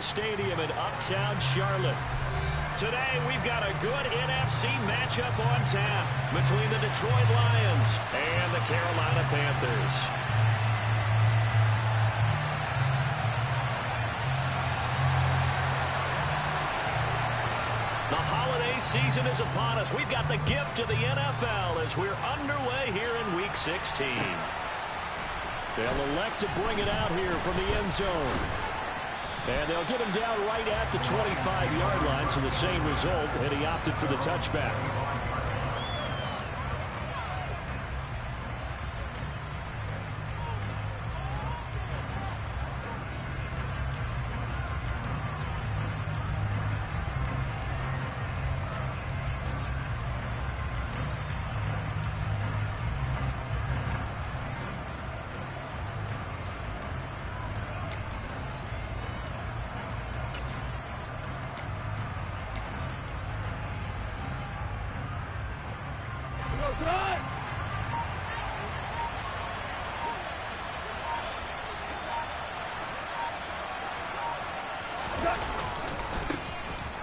Stadium in Uptown Charlotte. Today, we've got a good NFC matchup on tap between the Detroit Lions and the Carolina Panthers. The holiday season is upon us. We've got the gift of the NFL as we're underway here in Week 16. They'll elect to bring it out here from the end zone. And they'll get him down right at the 25-yard line, so the same result, and he opted for the touchback.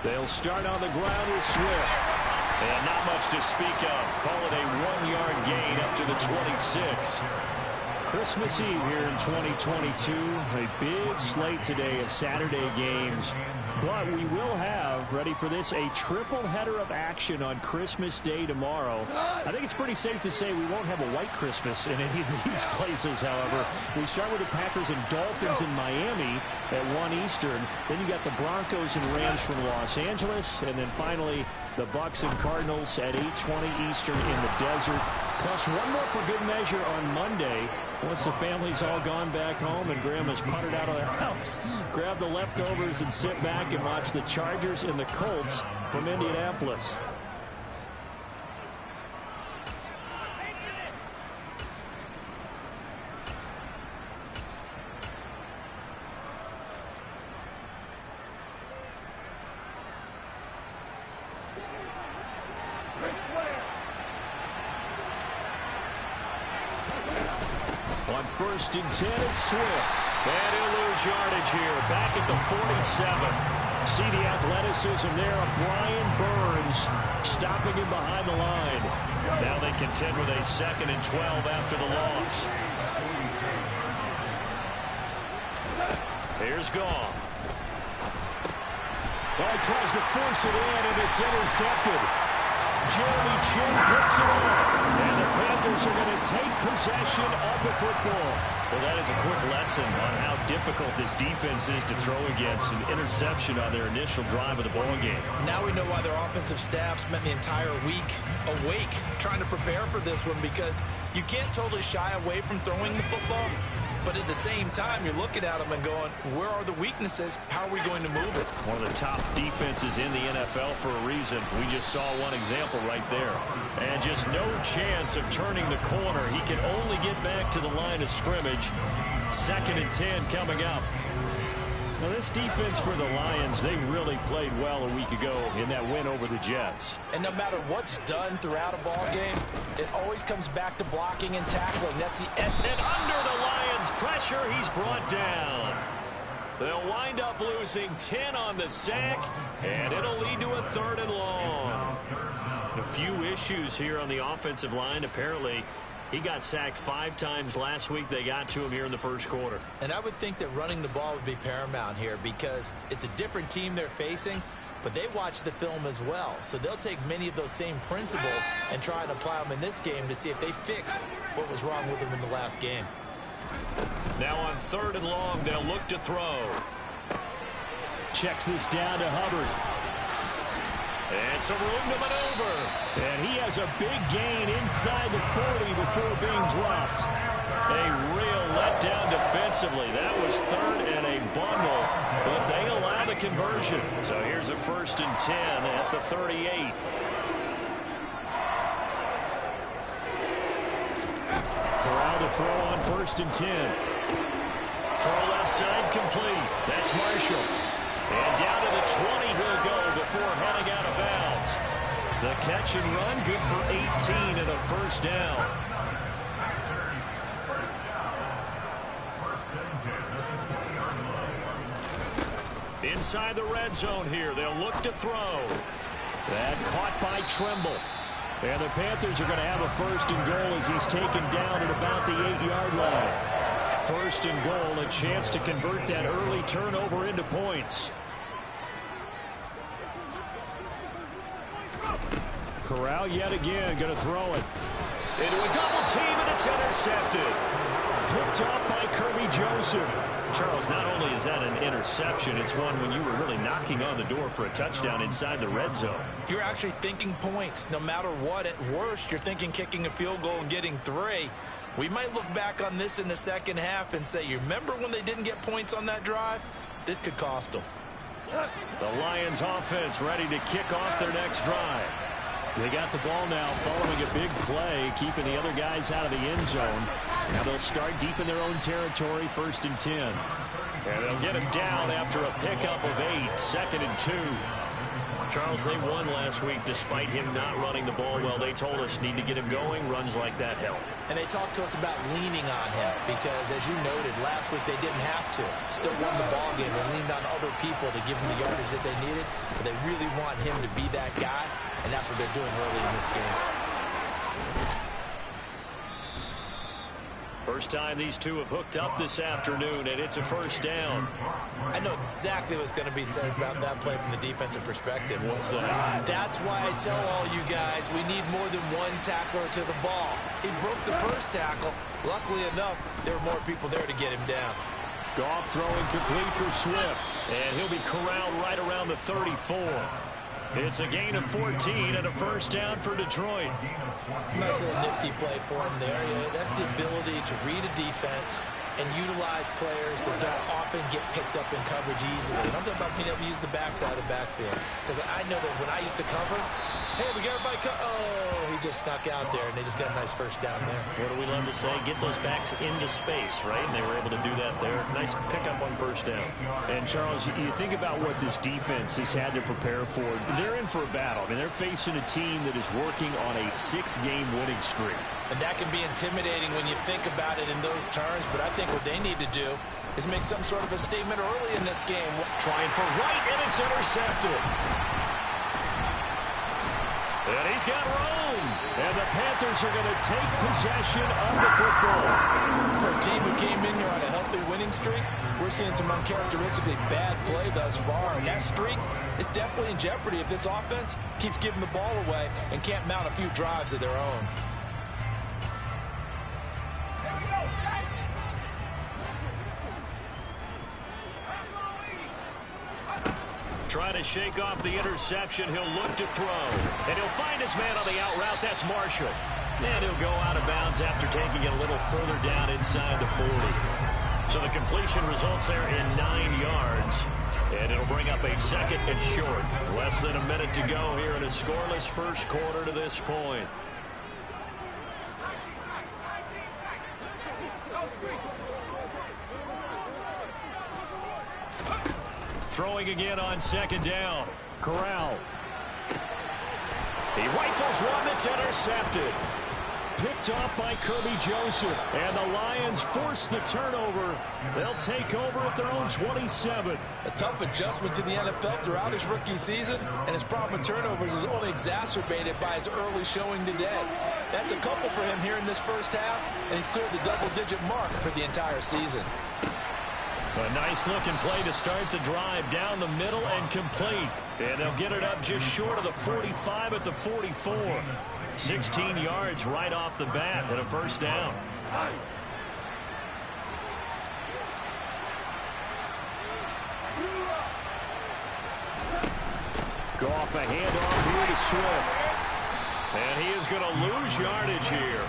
They'll start on the ground with Swift. And not much to speak of. Call it a 1-yard gain up to the 26. Christmas Eve here in 2022. A big slate today of Saturday games. But we will have, ready for this, a triple header of action on Christmas Day tomorrow. I think it's pretty safe to say we won't have a white Christmas in any of these places, however. We start with the Packers and Dolphins in Miami at 1 Eastern. Then you got the Broncos and Rams from Los Angeles. And then finally, the Bucs and Cardinals at 8:20 Eastern in the desert. Plus one more for good measure on Monday. Once the family's all gone back home and Grandma's puttered out of their house, grab the leftovers and sit back and watch the Chargers and the Colts from Indianapolis. On 1st and 10, it's Swift. And he'll lose yardage here, back at the 47. See the athleticism there of Brian Burns stopping him behind the line. Now they contend with a 2nd and 12 after the loss. Here's Goff. Well, he tries to force it in, and it's intercepted. Jeremy Chin picks it up, and the Panthers are going to take possession of the football. Well, that is a quick lesson on how difficult this defense is to throw against. An interception on their initial drive of the ball game. Now we know why their offensive staff spent the entire week awake trying to prepare for this one, because you can't totally shy away from throwing the football. But at the same time, you're looking at them and going, where are the weaknesses? How are we going to move it? One of the top defenses in the NFL for a reason. We just saw one example right there. And just no chance of turning the corner. He can only get back to the line of scrimmage. 2nd and 10 coming up. Now, this defense for the Lions, they really played well a week ago in that win over the Jets. And no matter what's done throughout a ball game, it always comes back to blocking and tackling. That's the end. And under the Lions' pressure, he's brought down. They'll wind up losing 10 on the sack, and it'll lead to a 3rd and long. A few issues here on the offensive line, apparently. He got sacked 5 times last week. They got to him here in the first quarter. And I would think that running the ball would be paramount here, because it's a different team they're facing, but they watch the film as well. So they'll take many of those same principles and try and apply them in this game to see if they fixed what was wrong with them in the last game. Now on 3rd and long, they'll look to throw. Checks this down to Hubbard. And some room to maneuver. And he has a big gain inside the 40 before being dropped. A real letdown defensively. That was 3rd and a bundle, but they allow the conversion. So here's a 1st and 10 at the 38. Corral to throw on 1st and 10. Throw left side complete. That's Marshall. And down to the 20 he'll go before heading out of bounds. The catch and run, good for 18 and a 1st down. Inside the red zone here. They'll look to throw. That caught by Tremble. And the Panthers are going to have a first and goal as he's taken down at about the 8-yard line. First and goal, a chance to convert that early turnover into points. Corral yet again going to throw it. Into a double team, and it's intercepted. Picked off by Kirby Joseph. Charles, not only is that an interception, it's one when you were really knocking on the door for a touchdown inside the red zone. You're actually thinking points. No matter what, at worst, you're thinking kicking a field goal and getting 3. We might look back on this in the second half and say, you remember when they didn't get points on that drive? This could cost them. The Lions offense ready to kick off their next drive. They got the ball now following a big play, keeping the other guys out of the end zone. Now they'll start deep in their own territory, 1st and 10. And they'll get him down after a pickup of 8, 2nd and 2. Charles, they won last week despite him not running the ball well. They told us need to get him going. Runs like that help. And they talked to us about leaning on him because, as you noted, last week they didn't have to. Still won the ball game. They leaned on other people to give them the yardage that they needed. But they really want him to be that guy, and that's what they're doing early in this game. First time these two have hooked up this afternoon, and it's a first down. I know exactly what's going to be said about that play from the defensive perspective. What's that? That's why I tell all you guys we need more than one tackler to the ball. He broke the first tackle. Luckily enough, there were more people there to get him down. Goff throwing complete for Swift, and he'll be corralled right around the 34. It's a gain of 14 and a first down for Detroit. Nice little nifty play for him there. Yeah, that's the ability to read a defense and utilize players that don't often get picked up in coverage easily. And I'm talking about being able to use the backside of the backfield. Because I know that when I used to cover, hey, we got everybody oh, he just snuck out there, and they just got a nice first down there. What do we love to say? Get those backs into space, right? And they were able to do that there. Nice pickup on first down. And, Charles, you think about what this defense has had to prepare for. They're in for a battle. I mean, they're facing a team that is working on a 6-game winning streak. And that can be intimidating when you think about it in those terms, but I think what they need to do is make some sort of a statement early in this game. Trying for right, and it's intercepted. And he's got room. And the Panthers are going to take possession of the football. For a team who came in here on a healthy winning streak, we're seeing some uncharacteristically bad play thus far. And that streak is definitely in jeopardy if this offense keeps giving the ball away and can't mount a few drives of their own. Trying to shake off the interception. He'll look to throw. And he'll find his man on the out route. That's Marshall. And he'll go out of bounds after taking it a little further down inside the 40. So the completion results there in 9 yards. And it'll bring up a 2nd and short. Less than a minute to go here in a scoreless first quarter to this point. Throwing again on 2nd down. Corral. He rifles one that's intercepted. Picked off by Kirby Joseph. And the Lions force the turnover. They'll take over at their own 27. A tough adjustment to the NFL throughout his rookie season, and his problem with turnovers is only exacerbated by his early showing today. That's a couple for him here in this first half, and he's cleared the double-digit mark for the entire season. A nice-looking play to start the drive down the middle and complete. And they'll get it up just short of the 45 at the 44. 16 yards right off the bat and a first down. Go off a handoff here to Swift. And he is going to lose yardage here.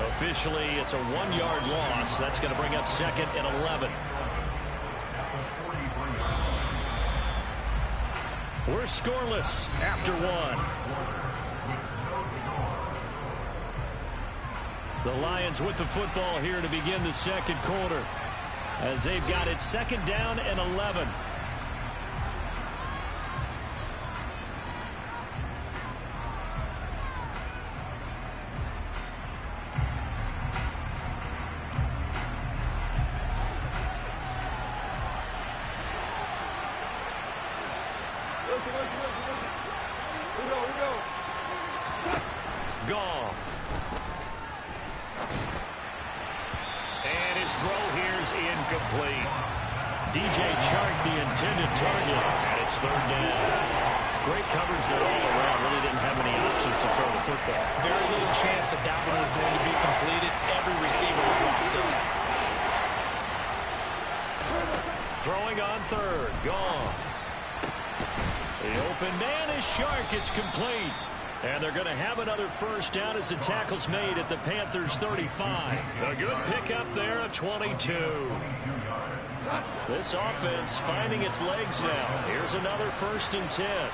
Officially, it's a 1-yard loss. That's going to bring up 2nd and 11. We're scoreless after 1. The Lions with the football here to begin the second quarter as they've got it 2nd down and 11. Goff. And his throw here's incomplete. DJ Chark, the intended target, and it's third down. Great coverage there all around. Really didn't have any options to throw the football. Very little chance that that one was going to be completed. Every receiver was locked up. Throwing on third. Goff. The open man is Chark. It's complete. And they're going to have another first down as the tackle's made at the Panthers' 35. A good pickup there at 22. This offense finding its legs now. Here's another 1st and 10.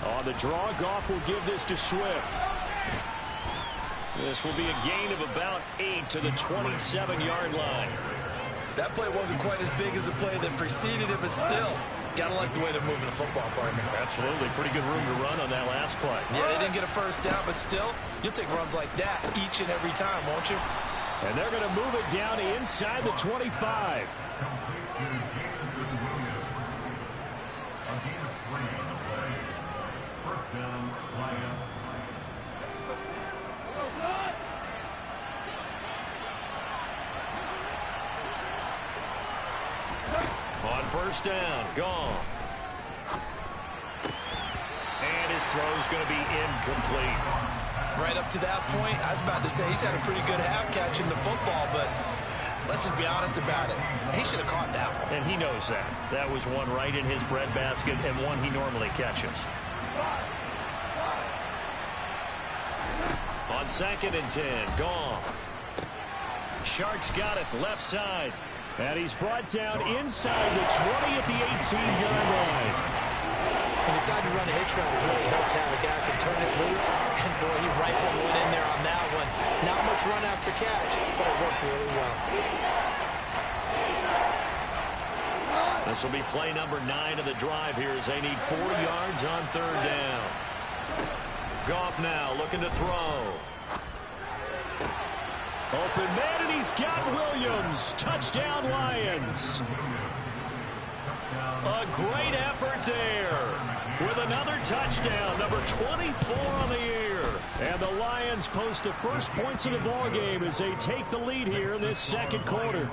On the draw, Goff will give this to Swift. This will be a gain of about 8 to the 27-yard line. That play wasn't quite as big as the play that preceded it, but still, gotta like the way they're moving the football, partner. Absolutely. Pretty good room to run on that last play. Yeah, they didn't get a first down, but still, you'll take runs like that each and every time, won't you? And they're going to move it down inside the 25. On first down, Goff. And his throw's going to be incomplete. Right up to that point, I was about to say he's had a pretty good half catching the football, but let's just be honest about it. He should have caught that one. And he knows that. That was one right in his breadbasket and one he normally catches. On 2nd and 10, Goff. Shark's got it left side. And he's brought down inside the 20 at the 18-yard line. He decided to run a hitch route. It really helped to have a guy who can turn it loose. And boy, he rifled one in there on that one. Not much run after catch, but it worked really well. This will be play number 9 of the drive here as they need 4 yards on third down. Goff now looking to throw. Open man, and he's got Williams. Touchdown, Lions. A great effort there with another touchdown, number 24 on the year. And the Lions post the first points of the ball game as they take the lead here in this second quarter.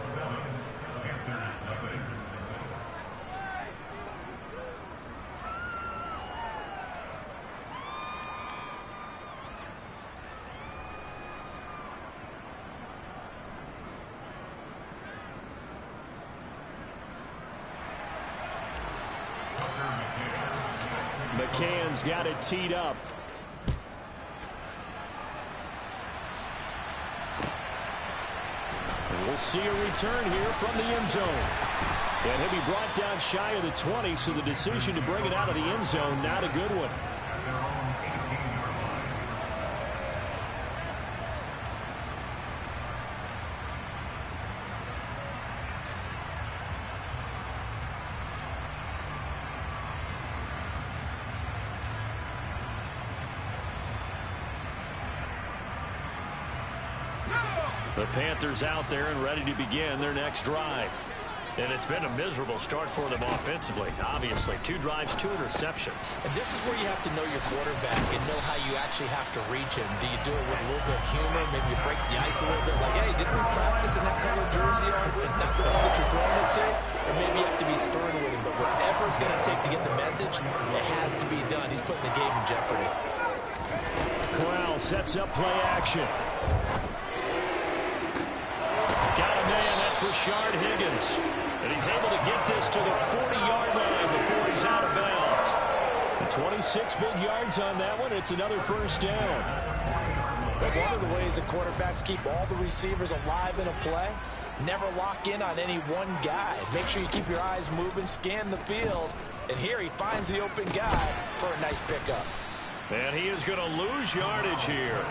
McCann's got it teed up. And we'll see a return here from the end zone. And he'll be brought down shy of the 20, so the decision to bring it out of the end zone, not a good one. The Panthers out there and ready to begin their next drive. And it's been a miserable start for them offensively. Obviously, 2 drives, 2 interceptions. And this is where you have to know your quarterback and know how you actually have to reach him. Do you do it with a little bit of humor? Maybe you break the ice a little bit. Like, hey, didn't we practice in that color jersey on with not the one that you're throwing it to? Or maybe you have to be stern with him. But whatever it's going to take to get the message, it has to be done. He's putting the game in jeopardy. Corral sets up play action. Got a man, that's Rashard Higgins. And he's able to get this to the 40-yard line before he's out of bounds. 26 big yards on that one. It's another first down. But one of the ways that quarterbacks keep all the receivers alive in a play, never lock in on any one guy. Make sure you keep your eyes moving, scan the field. And here he finds the open guy for a nice pickup. And he is going to lose yardage here.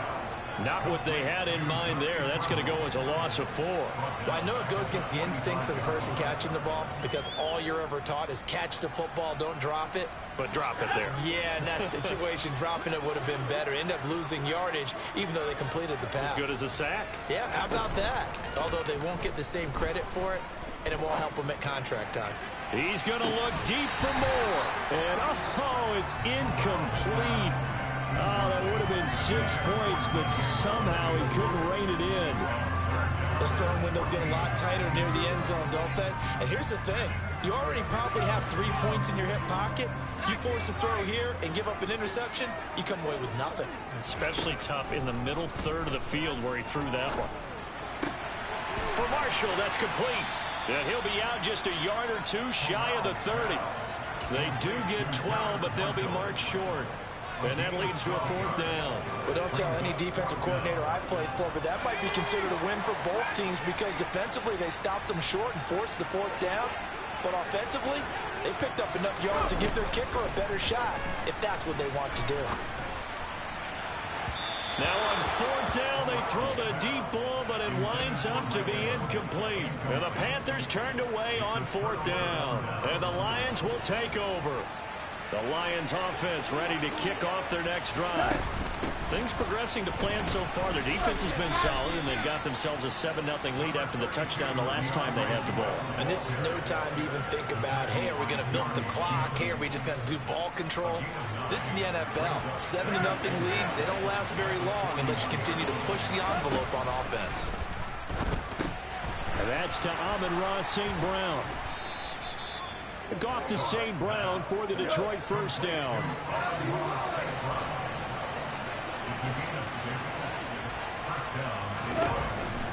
Not what they had in mind there. That's going to go as a loss of 4. Well, I know it goes against the instincts of the person catching the ball because all you're ever taught is catch the football, don't drop it. But drop it there. Yeah, in that situation, dropping it would have been better. End up losing yardage, even though they completed the pass. As good as a sack. Yeah, how about that? Although they won't get the same credit for it. and it won't help him at contract time. He's going to look deep for more. And, it's incomplete. Oh, that would have been 6 points, but somehow he couldn't rein it in. Those throwing windows get a lot tighter near the end zone, don't they? And here's the thing. You already probably have 3 points in your hip pocket. You force a throw here and give up an interception, you come away with nothing. Especially tough in the middle third of the field where he threw that one. For Marshall, that's complete. And he'll be out just a yard or two shy of the 30. They do get 12, but they'll be marked short. And that leads to a 4th down. Well, don't tell any defensive coordinator I played for, but that might be considered a win for both teams because defensively they stopped them short and forced the 4th down. But offensively, they picked up enough yards to give their kicker a better shot if that's what they want to do. Now on 4th down, they throw the deep ball, but it winds up to be incomplete. And the Panthers turned away on 4th down. And the Lions will take over. The Lions offense ready to kick off their next drive. Things progressing to plan so far. Their defense has been solid, and they've got themselves a 7-0 lead after the touchdown the last time they had the ball. And this is no time to even think about, hey, are we going to milk the clock? Hey, are we just going to do ball control? This is the NFL. 7-0 leads, they don't last very long unless you continue to push the envelope on offense. And that's to Amon-Ra St. Brown. Goff to St. Brown for the Detroit 1st down.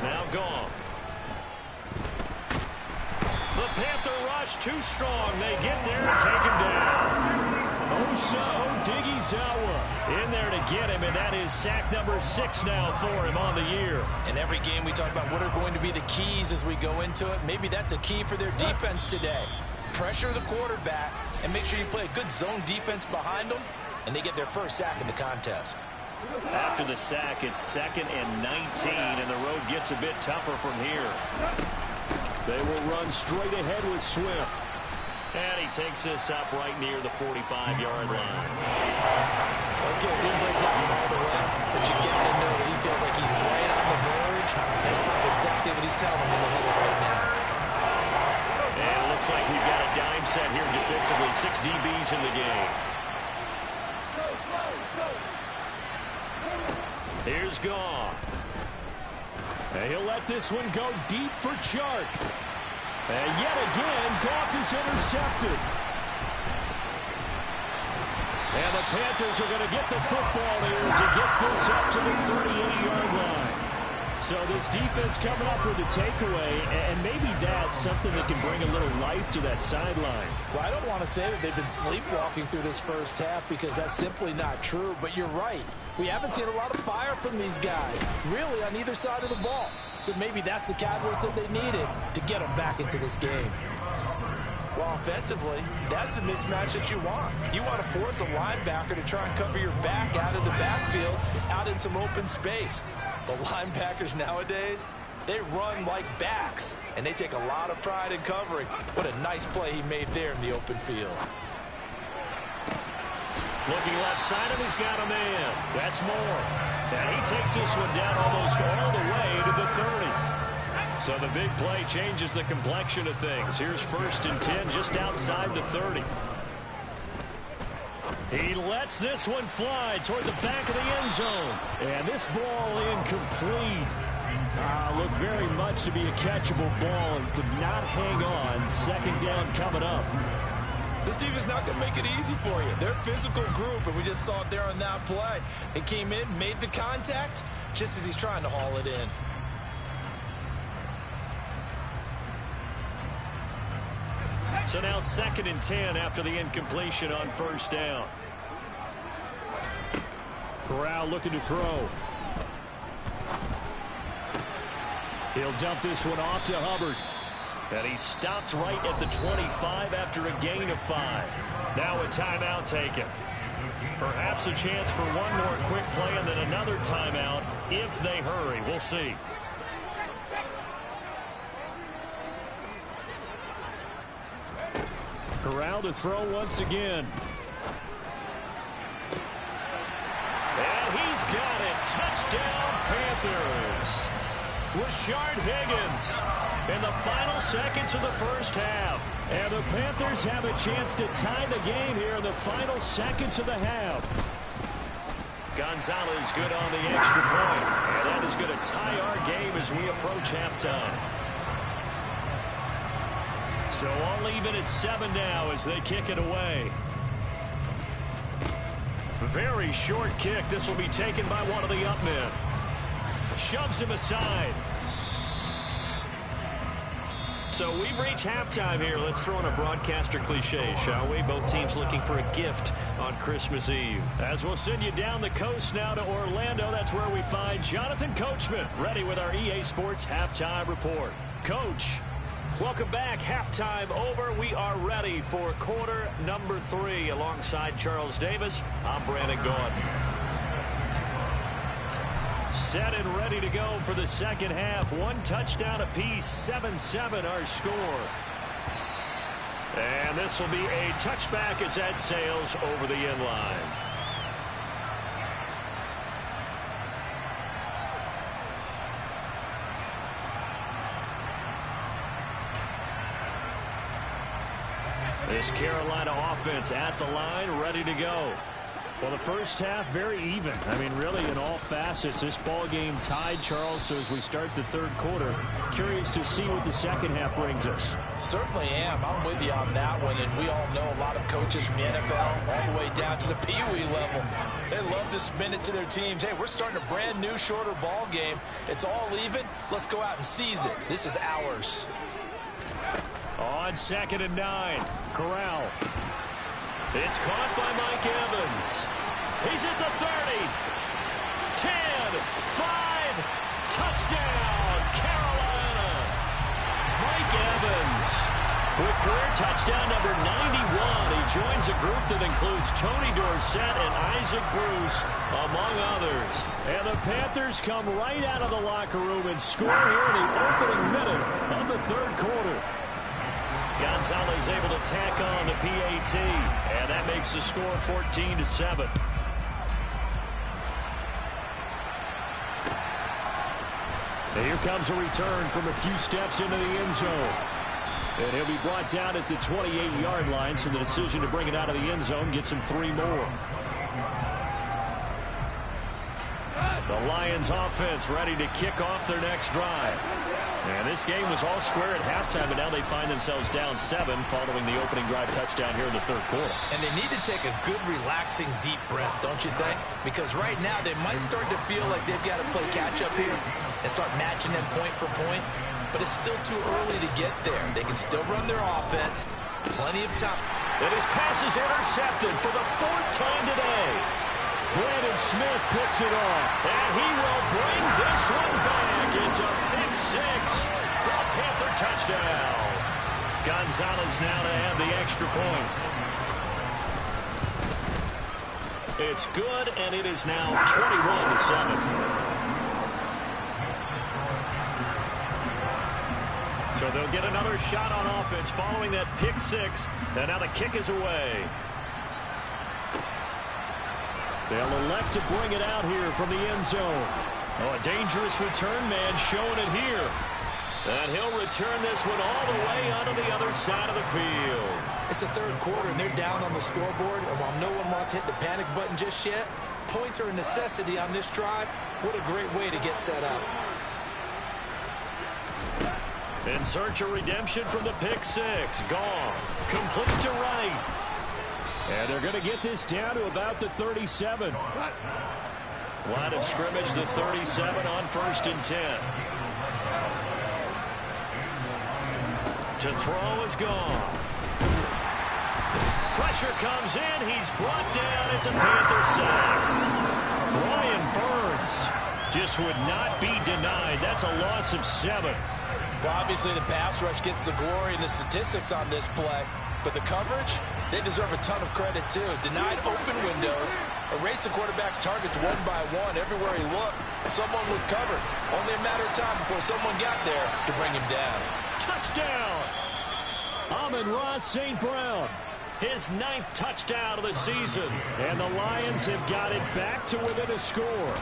Now Goff. The Panther rush too strong. They get there and take him down. Osa Odighizuwa in there to get him, and that is sack number 6 now for him on the year. In every game we talk about what are going to be the keys as we go into it. Maybe that's a key for their defense today. Pressure the quarterback and make sure you play a good zone defense behind them, and they get their first sack in the contest. After the sack, it's 2nd and 19, and the road gets a bit tougher from here. They will run straight ahead with Swift. And he takes this up right near the 45-yard line. Okay, he didn't break that one all the way, but you got to know that he feels like he's right on the verge. That's probably exactly what he's telling him in the huddle right now. And it looks like we've got a dime set here defensively. 6 DBs in the game. Here's Goff. And he'll let this one go deep for Chark. And yet again, Goff is intercepted. And the Panthers are going to get the football here as he gets this up to the 38-yard line. So this defense coming up with a takeaway, and maybe that's something that can bring a little life to that sideline. Well, I don't want to say that they've been sleepwalking through this first half because that's simply not true, but you're right. We haven't seen a lot of fire from these guys, really, on either side of the ball. So maybe that's the catalyst that they needed to get them back into this game. Well, offensively, that's the mismatch that you want. You want to force a linebacker to try and cover your back out of the backfield, out in some open space. The linebackers nowadays, they run like backs, and they take a lot of pride in covering. What a nice play he made there in the open field. Looking left side of, he's got a man. That's Moore. And he takes this one down almost all the way to the 30. So the big play changes the complexion of things. Here's 1st and 10 just outside the 30. He lets this one fly toward the back of the end zone. And this ball incomplete. Looked very much to be a catchable ball and could not hang on. 2nd down coming up. This team is not going to make it easy for you. They're a physical group, and we just saw it there on that play. They came in, made the contact, just as he's trying to haul it in. So now 2nd and 10 after the incompletion on 1st down. Corral looking to throw. He'll dump this one off to Hubbard. And he stopped right at the 25 after a gain of 5. Now a timeout taken. Perhaps a chance for one more quick play and then another timeout if they hurry. We'll see. Corral to throw once again. And he's got it. Touchdown, Panthers. Rashard Higgins. in the final seconds of the first half. And the Panthers have a chance to tie the game here in the final seconds of the half. Gonzalez good on the extra point. And that is going to tie our game as we approach halftime. So all even at 7 now as they kick it away. Very short kick. This will be taken by one of the up men. Shoves him aside. So we've reached halftime here. Let's throw in a broadcaster cliche, shall we? Both teams looking for a gift on Christmas Eve. As we'll send you down the coast now to Orlando, that's where we find Jonathan Coachman, ready with our EA Sports Halftime Report. Coach, welcome back. Halftime over. We are ready for quarter number 3. Alongside Charles Davis, I'm Brandon Gordon. Set and ready to go for the second half. 1 touchdown apiece, 7-7 our score. And this will be a touchback as that sails over the end line. This Carolina offense at the line, ready to go. Well, the first half, very even. I mean, really, in all facets, this ball game tied, Charles. So as we start the third quarter, curious to see what the second half brings us. Certainly am. I'm with you on that one. And we all know a lot of coaches from the NFL all the way down to the Pee-wee level. They love to spin it to their teams. Hey, we're starting a brand new, shorter ball game. It's all even. Let's go out and seize it. This is ours. On 2nd and 9, Corral. It's caught by Mike Evans. He's at the 30. 10, 5, touchdown, Carolina. Mike Evans with career touchdown number 91. He joins a group that includes Tony Dorsett and Isaac Bruce, among others. And the Panthers come right out of the locker room and score here in the opening minute of the third quarter. Gonzalez able to tack on the PAT, and that makes the score 14-7. Here comes a return from a few steps into the end zone. And he'll be brought down at the 28-yard line, so the decision to bring it out of the end zone gets him 3 more. The Lions offense ready to kick off their next drive. And this game was all square at halftime, but now they find themselves down 7 following the opening drive touchdown here in the third quarter. And they need to take a good, relaxing, deep breath, don't you think? Because right now they might start to feel like they've got to play catch-up here and start matching them point for point. But it's still too early to get there. They can still run their offense. Plenty of time. And his pass is intercepted for the 4th time today. Brandon Smith picks it off, and he will bring this one back. It's a pick 6 for a Panther touchdown. Gonzalez now to have the extra point. It's good, and it is now 21-7. So they'll get another shot on offense following that pick 6, and now the kick is away. They'll elect to bring it out here from the end zone. Oh, a dangerous return man showing it here. And he'll return this one all the way onto the other side of the field. It's the third quarter, and they're down on the scoreboard. And while no one wants to hit the panic button just yet, points are a necessity on this drive. What a great way to get set up. In search of redemption from the pick 6. Goff complete to right. And they're going to get this down to about the 37. Line of scrimmage, the 37 on 1st and 10. To throw is Goff. Pressure comes in. He's brought down. It's a Panther sack. Brian Burns just would not be denied. That's a loss of 7. Well, obviously, the pass rush gets the glory and the statistics on this play. But the coverage, they deserve a ton of credit, too. Denied open windows, erased the quarterback's targets one by one. Everywhere he looked, someone was covered. Only a matter of time before someone got there to bring him down. Touchdown! Amon-Ra St. Brown, his 9th touchdown of the season. And the Lions have got it back to within a score.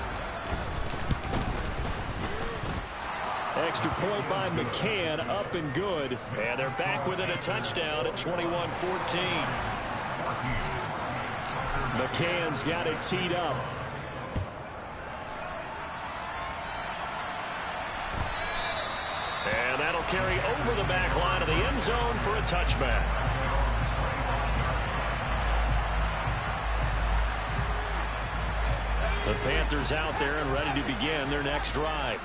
Extra point by McCann, up and good. And they're back within a touchdown at 21-14. McCann's got it teed up. And that'll carry over the back line of the end zone for a touchback. The Panthers out there and ready to begin their next drive.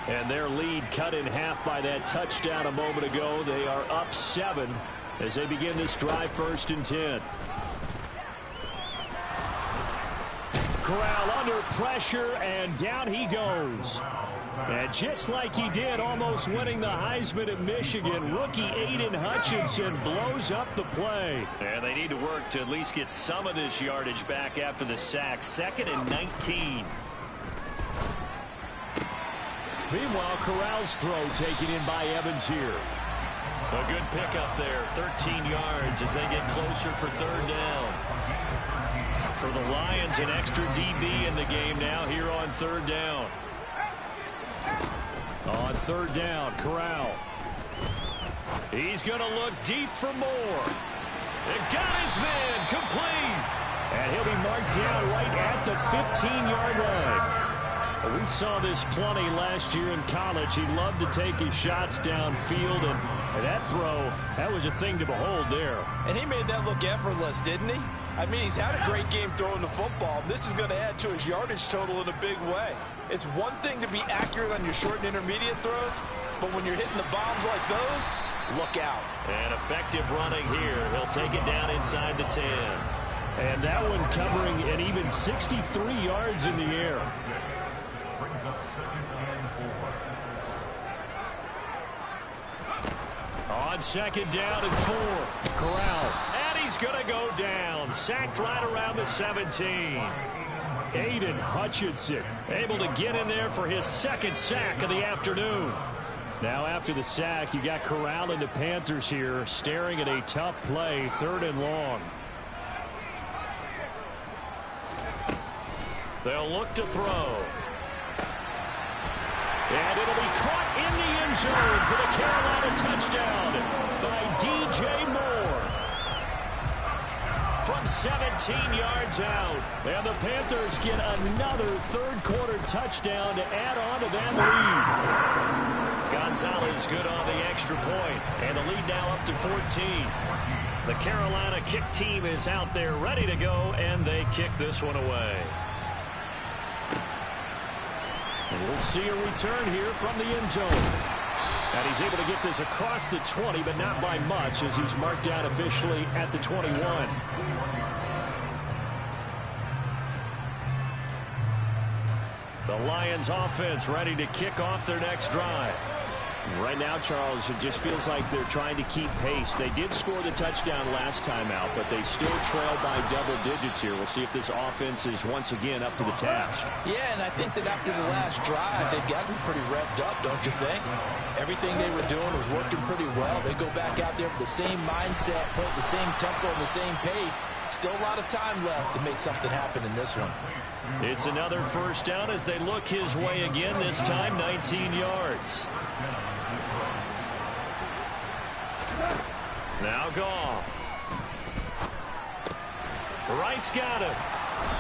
And their lead cut in half by that touchdown a moment ago. They are up 7 as they begin this drive, 1st and 10. Corral under pressure, and down he goes. And just like he did, almost winning the Heisman at Michigan, rookie Aiden Hutchinson blows up the play. And they need to work to at least get some of this yardage back after the sack. 2nd and 19. Meanwhile, Corral's throw taken in by Evans here. A good pickup there, 13 yards as they get closer for 3rd down. For the Lions, an extra DB in the game now here on 3rd down. On 3rd down, Corral. He's going to look deep for more. It got his man complete. And he'll be marked down right at the 15-yard line. We saw this plenty last year in college. He loved to take his shots downfield, and that throw, that was a thing to behold there. And he made that look effortless, didn't he? I mean, he's had a great game throwing the football. This is going to add to his yardage total in a big way. It's one thing to be accurate on your short and intermediate throws, but when you're hitting the bombs like those, look out. And effective running here. He'll take it down inside the 10. And that one covering an even 63 yards in the air. On 2nd down and 4. Corral. And he's going to go down. Sacked right around the 17. Aiden Hutchinson able to get in there for his 2nd sack of the afternoon. Now after the sack, you got Corral and the Panthers here staring at a tough play, 3rd and long. They'll look to throw. And it'll be caught in the end zone for the Carolina touchdown by DJ Moore. From 17 yards out. And the Panthers get another 3rd quarter touchdown to add on to that lead. Gonzalez good on the extra point. And the lead now up to 14. The Carolina kick team is out there ready to go, and they kick this one away. And we'll see a return here from the end zone. And he's able to get this across the 20, but not by much, as he's marked down officially at the 21. The Lions offense ready to kick off their next drive. Right now, Charles, it just feels like they're trying to keep pace. They did score the touchdown last time out, but they still trail by double digits here. We'll see if this offense is once again up to the task. Yeah, and I think that after the last drive, they've gotten pretty revved up, don't you think? Everything they were doing was working pretty well. They go back out there with the same mindset, put the same tempo and the same pace. Still a lot of time left to make something happen in this one. It's another 1st down as they look his way again, this time 19 yards. Now GOW. Wright's got him.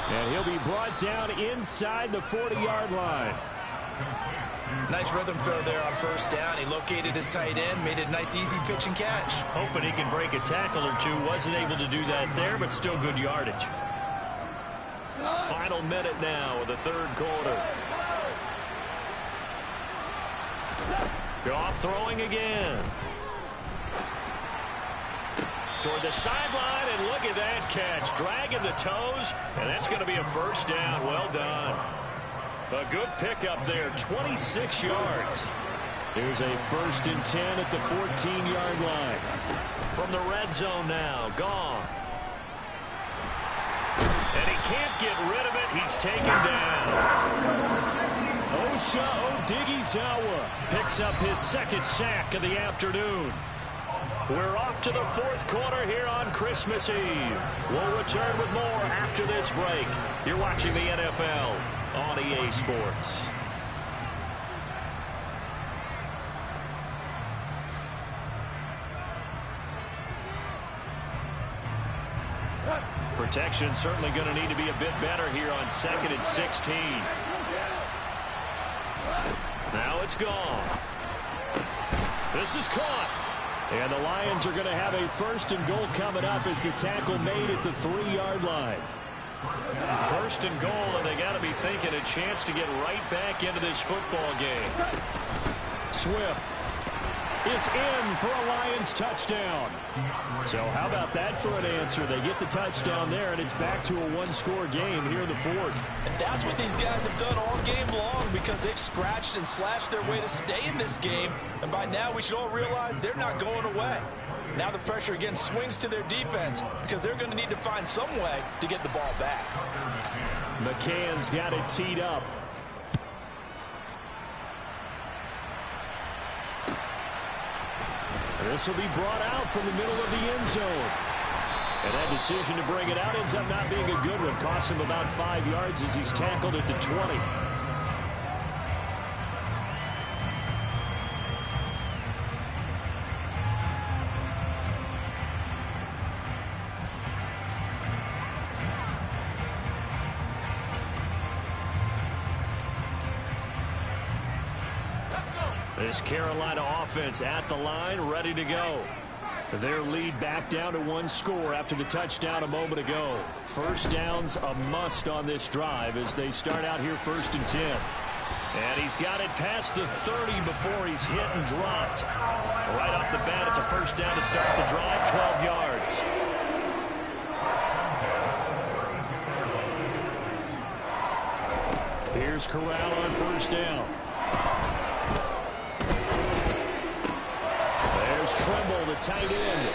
And he'll be brought down inside the 40-yard line. Nice rhythm throw there on 1st down. He located his tight end, made it a nice, easy pitch and catch. Hoping he can break a tackle or two. Wasn't able to do that there, but still good yardage. Final minute now of the 3rd quarter. GOW throwing again. Toward the sideline, and look at that catch. Dragging the toes, and that's going to be a 1st down. Well done. A good pickup there, 26 yards. Here's a 1st and 10 at the 14-yard line. From the red zone now, GOW. And he can't get rid of it. He's taken down. Osa Odighizuwa picks up his 2nd sack of the afternoon. We're off to the 4th quarter here on Christmas Eve. We'll return with more after this break. You're watching the NFL on EA Sports. Protection certainly going to need to be a bit better here on 2nd and 16. Now it's gone. This is caught. And the Lions are going to have a 1st and goal coming up as the tackle made at the 3-yard line. 1st and goal, and they got to be thinking a chance to get right back into this football game. Swift is in for a Lions touchdown. So how about that for an answer? They get the touchdown there, and it's back to a 1-score game here in the 4th. And that's what these guys have done all game long, because they've scratched and slashed their way to stay in this game. And by now, we should all realize they're not going away. Now the pressure again swings to their defense, because they're going to need to find some way to get the ball back. McCann's got it teed up. This will be brought out from the middle of the end zone. And that decision to bring it out ends up not being a good one. Costs him about 5 yards as he's tackled at the 20. This Carolina offense at the line, ready to go. Their lead back down to 1 score after the touchdown a moment ago. 1st down's a must on this drive as they start out here 1st and 10. And he's got it past the 30 before he's hit and dropped. Right off the bat, it's a 1st down to start the drive, 12 yards. Here's Corral on 1st down. Trimble, the tight end.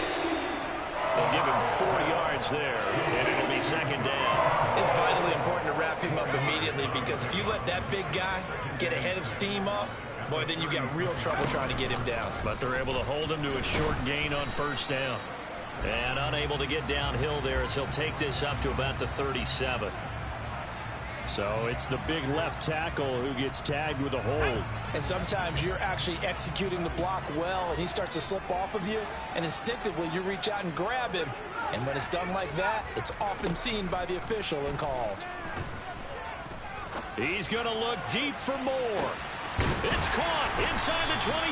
They'll give him 4 yards there, and it'll be 2nd down. It's vitally important to wrap him up immediately, because if you let that big guy get ahead of steam up, boy, then you got real trouble trying to get him down. But they're able to hold him to a short gain on 1st down. And unable to get downhill there as he'll take this up to about the 37. So it's the big left tackle who gets tagged with a hold. And sometimes you're actually executing the block well, and he starts to slip off of you, and instinctively you reach out and grab him. And when it's done like that, it's often seen by the official and called. He's going to look deep for more. It's caught inside the 25.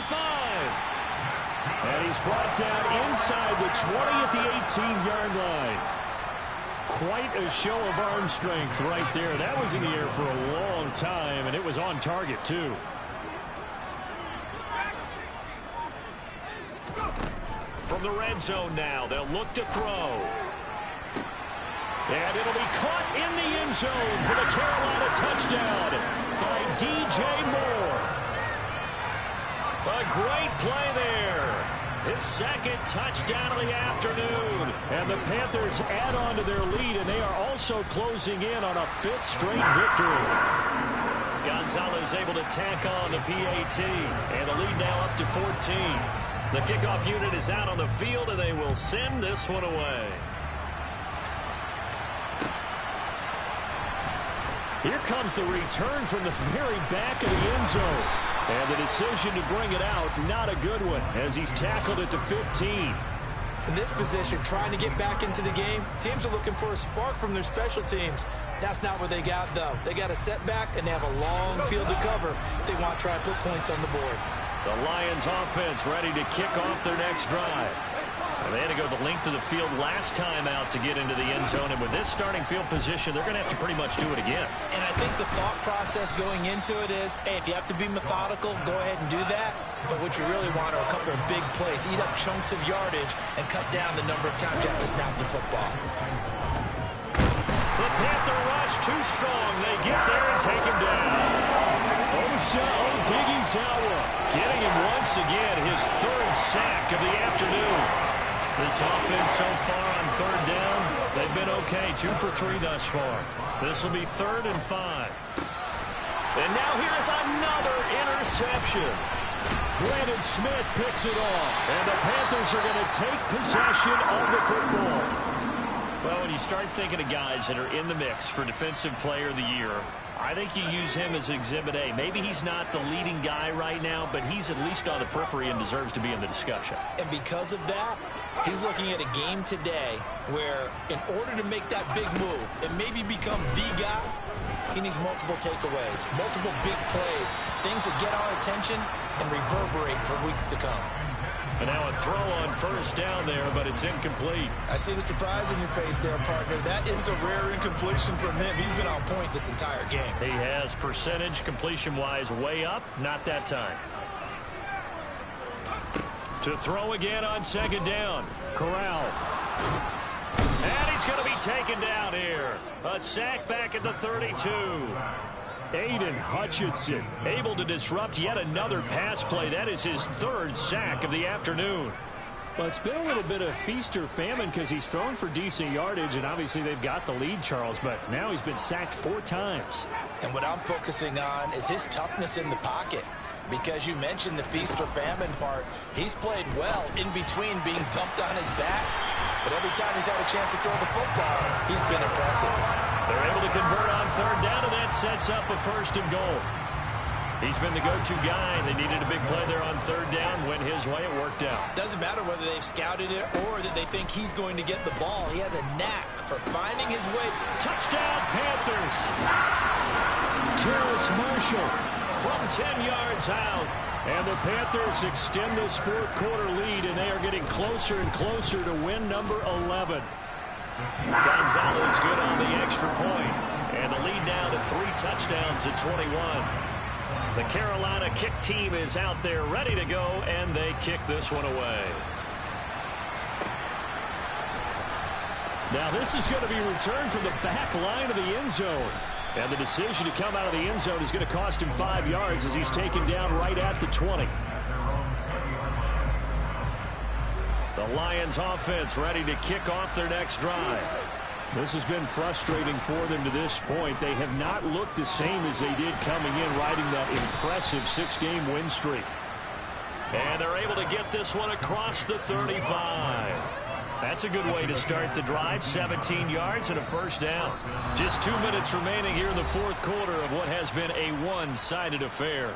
And he's brought down inside the 20 at the 18-yard line. Quite a show of arm strength right there. That was in the air for a long time, and it was on target, too. From the red zone now, they'll look to throw. And it'll be caught in the end zone for the Carolina touchdown by DJ Moore. A great play there. His 2nd touchdown of the afternoon. And the Panthers add on to their lead, and they are also closing in on a 5th straight victory. Gonzalez able to tack on the PAT, and the lead now up to 14. The kickoff unit is out on the field, and they will send this one away. Here comes the return from the very back of the end zone. And the decision to bring it out, not a good one, as he's tackled at the 15. In this position, trying to get back into the game, teams are looking for a spark from their special teams. That's not what they got, though. They got a setback, and they have a long field to cover if they want to try and put points on the board. The Lions offense ready to kick off their next drive. And they had to go the length of the field last time out to get into the end zone. And with this starting field position, they're going to have to pretty much do it again. And I think the thought process going into it is, hey, if you have to be methodical, go ahead and do that. But what you really want are a couple of big plays. Eat up chunks of yardage and cut down the number of times you have to snap the football. The Panther rush too strong. They get there and take him down. Odighizuwa getting him once again, his 3rd sack of the afternoon. This offense so far on 3rd down, they've been okay. 2 for 3 thus far. This will be 3rd and 5. And now here's another interception. Brandon Smith picks it off, and the Panthers are going to take possession of the football. Well, when you start thinking of guys that are in the mix for Defensive Player of the Year, I think you use him as Exhibit A. Maybe he's not the leading guy right now, but he's at least on the periphery and deserves to be in the discussion. And because of that, he's looking at a game today where in order to make that big move and maybe become the guy, he needs multiple takeaways, multiple big plays, things that get our attention and reverberate for weeks to come. And now a throw on first down there, but it's incomplete. I see the surprise in your face there, partner. That is a rare incompletion from him. He's been on point this entire game. He has percentage completion-wise way up, not that time. To throw again on second down. Corral. And he's going to be taken down here. A sack back at the 32. Aiden Hutchinson able to disrupt yet another pass play. That is his third sack of the afternoon. Well, it's been a little bit of feast or famine because he's thrown for decent yardage, and obviously they've got the lead, Charles, but now he's been sacked 4 times. And what I'm focusing on is his toughness in the pocket. Because you mentioned the feast or famine part, he's played well in between being dumped on his back. But every time he's had a chance to throw the football, he's been impressive. They're able to convert on third down, and that sets up a first and goal. He's been the go-to guy. They needed a big play there on third down. Went his way. It worked out. Doesn't matter whether they've scouted it or that they think he's going to get the ball. He has a knack for finding his way. Touchdown, Panthers. Terrace Marshall from 10 yards out. And the Panthers extend this fourth quarter lead, and they are getting closer and closer to win number 11. Gonzalez good on the extra point. And the lead now to 3 touchdowns at 21. The Carolina kick team is out there ready to go, and they kick this one away. Now this is going to be returned from the back line of the end zone. And the decision to come out of the end zone is going to cost him 5 yards as he's taken down right at the 20. The Lions offense ready to kick off their next drive. This has been frustrating for them to this point. They have not looked the same as they did coming in, riding that impressive 6-game win streak. And they're able to get this one across the 35. That's a good way to start the drive. 17 yards and a first down. Just 2 minutes remaining here in the fourth quarter of what has been a one-sided affair.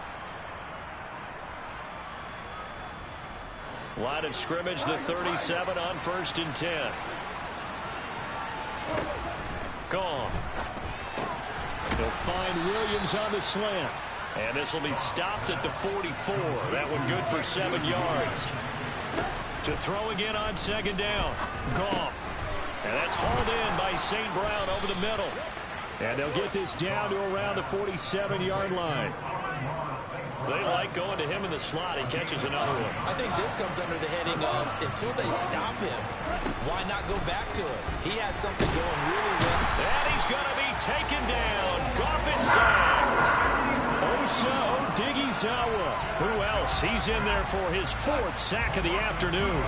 Line of scrimmage, the 37 on 1st and 10. Gone. They'll find Williams on the slant. And this will be stopped at the 44. That one good for 7 yards. To throw again on second down. Goff. And that's hauled in by St. Brown over the middle. And they'll get this down to around the 47-yard line. They like going to him in the slot. He catches another one. I think this comes under the heading of until they stop him, why not go back to it? He has something going really well. And he's going to be taken down. Goff is sacked. Osa Odighizuwa. Who else? He's in there for his 4th sack of the afternoon.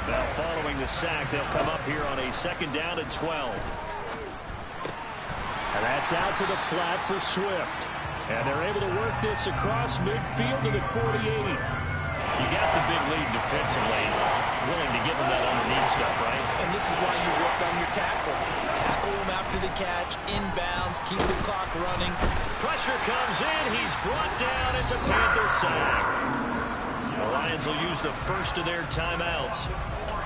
Now following the sack, they'll come up here on a 2nd down and 12. And that's out to the flat for Swift. And they're able to work this across midfield to the 48. You got the big lead defensively. Willing to give him that underneath stuff, right? And this is why you work on your tackle. Tackle him after the catch, inbounds, keep the clock running. Pressure comes in. He's brought down. It's a Panther sack. The Lions will use the first of their timeouts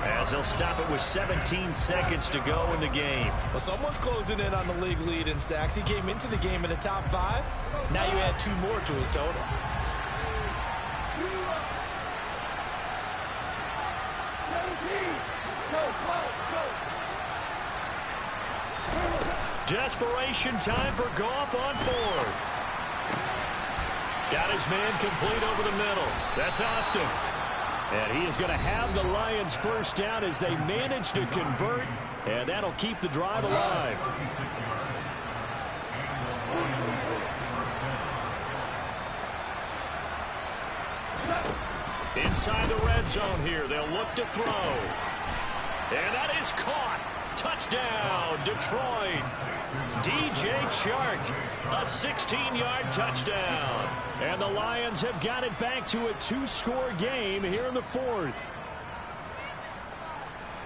as they'll stop it with 17 seconds to go in the game. Well, someone's closing in on the league lead in sacks. He came into the game in the top 5. Now you add 2 more to his total. Desperation time for Goff on 4th. Got his man complete over the middle. That's Austin. And he is going to have the Lions first down as they manage to convert, and that'll keep the drive alive. Inside the red zone here, they'll look to throw. And that is caught. Touchdown, Detroit. DJ Chark, a 16-yard touchdown. And the Lions have got it back to a 2-score game here in the 4th.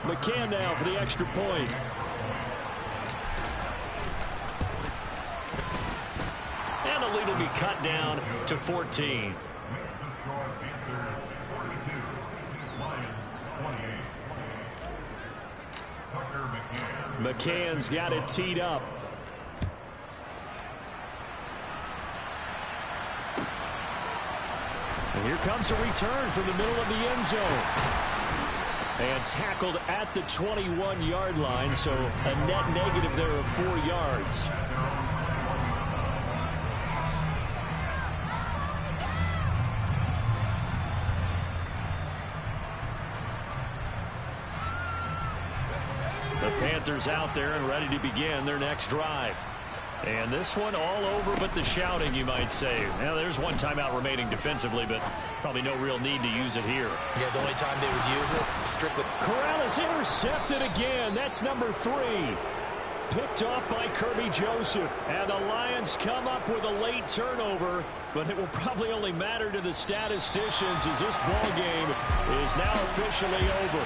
McCann now for the extra point. And the lead will be cut down to 14. McCann's got it teed up. And here comes a return from the middle of the end zone. And tackled at the 21-yard line, so a net negative there of 4 yards. The Panthers out there and ready to begin their next drive. And this one all over but the shouting, you might say. Now, there's one timeout remaining defensively, but probably no real need to use it here. Yeah, the only time they would use it, strictly. Corral is intercepted again. That's number 3. Picked off by Kirby Joseph. And the Lions come up with a late turnover, but it will probably only matter to the statisticians as this ball game is now officially over.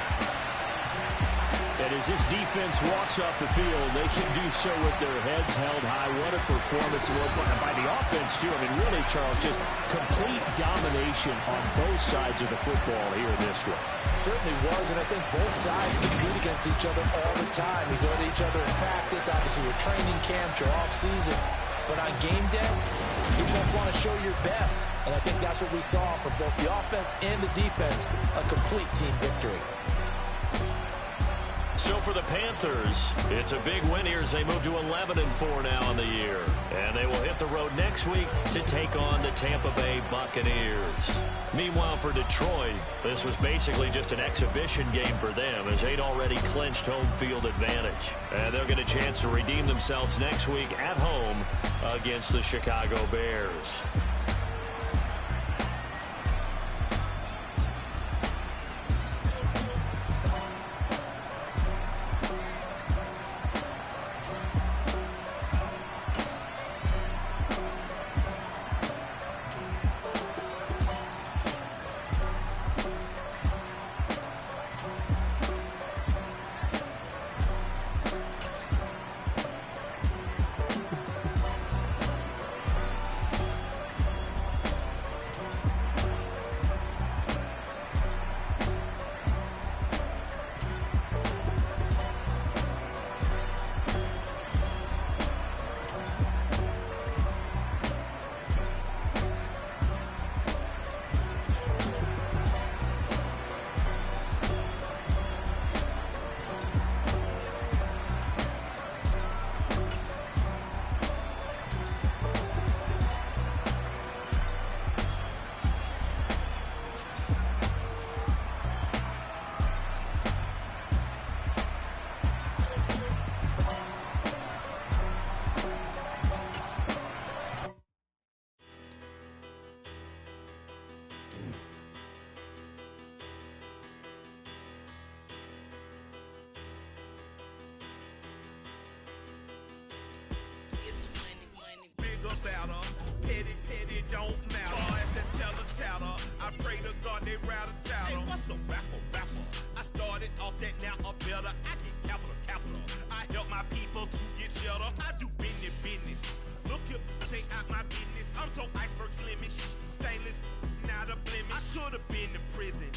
And as this defense walks off the field, they can do so with their heads held high. What a performance by the offense, too. I mean, really, Charles, just complete domination on both sides of the football here in this one. Certainly was, and I think both sides compete against each other all the time. You go to each other in practice, obviously your training camps, your off-season. But on game day, you both want to show your best. And I think that's what we saw from both the offense and the defense, a complete team victory. So for the Panthers, it's a big win here as they move to 11-4 now in the year. And they will hit the road next week to take on the Tampa Bay Buccaneers. Meanwhile, for Detroit, this was basically just an exhibition game for them as they'd already clinched home field advantage. And they'll get a chance to redeem themselves next week at home against the Chicago Bears. Petty, don't matter. At the teller, I pray to God they rather tattle. Hey, what's a rapper? I started off that, now I'm better. I get capital. I help my people to get cheddar. I do business. Look here, stay out my business. I'm so iceberg slimish, stainless, not a blemish. I should have been in prison.